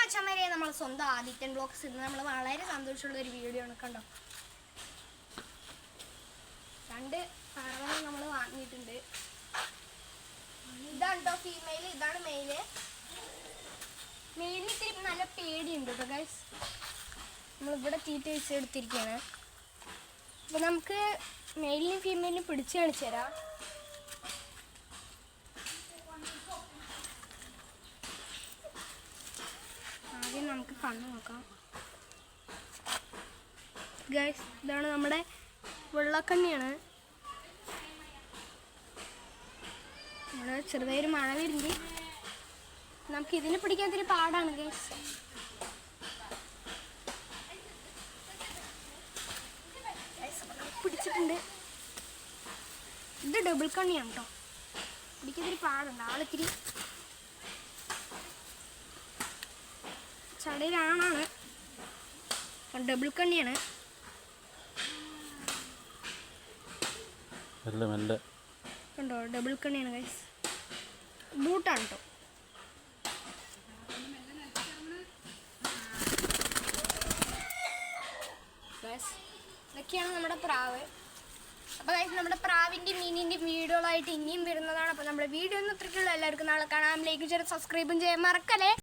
മച്ചന്മാരെ, നമ്മൾ സ്വന്തം ആദിത്യൻ ബ്ലോഗ്സ് ഇന്ന് നമ്മൾ വളരെ സന്തോഷമുള്ള ഒരു വീഡിയോ ആണ്. കണ്ടോ, 2 പറവകൾ നമ്മൾ വാങ്ങിയിട്ടുണ്ട്. ഇതാണ് കേട്ടോ ഫീമെയിൽ, ഇതാണ് മെയില്. മെയിലിന് ഇത്തിരി നല്ല പേടിയുണ്ട് കേട്ടോ ഗൈസ്. നമ്മളിവിടെ തീറ്റ വെച്ചെടുത്തിരിക്കുകയാണ്. അപ്പോൾ നമുക്ക് മെയിലിനും ഫീമെയിലിനും പിടിച്ച് കാണിച്ചു തരാം. ആദ്യം നമുക്ക് കണ്ണ് നോക്കാം ഗൈസ്. ഇതാണ് നമ്മുടെ വെള്ളക്കണ്ണിയാണ്. ഇവിടെ ചെറുതായൊരു മഴ വരുന്നുണ്ട്. നമുക്ക് ഇതിനെ പിടിക്കാൻ ഇത്തിരി പാടാണ് ഗൈസ്. പിടിച്ചിട്ടുണ്ട്. ഇത് ഡബിൾ കണ്ണിയാണ് കേട്ടോ. പിടിക്കാൻ ഇത്തിരി പാടുണ്ട്. ആളിത്തിരി ചടയിലാണാണ്. ഡബിൾ കണ്ണിയാണ്. കണ്ടോ, ഡബിൾ കണ്ണിയാണ് ഗൈസ്. ബൂട്ടാണ് കേട്ടോ. ഇതൊക്കെയാണ് നമ്മുടെ പ്രാവ്. അപ്പോൾ ഗൈസ്, നമ്മുടെ പ്രാവിൻ്റെ മീനിൻ്റെ വീഡിയോകളായിട്ട് ഇനിയും വരുന്നതാണ്. അപ്പോൾ നമ്മുടെ വീഡിയോ ഒന്നും ഇത്രയ്ക്കുള്ളൂ. എല്ലാവർക്കും നാളെ കാണാം. ലൈക്ക് ചെയ്ത് സബ്സ്ക്രൈബും ചെയ്യാൻ മറക്കല്ലേ.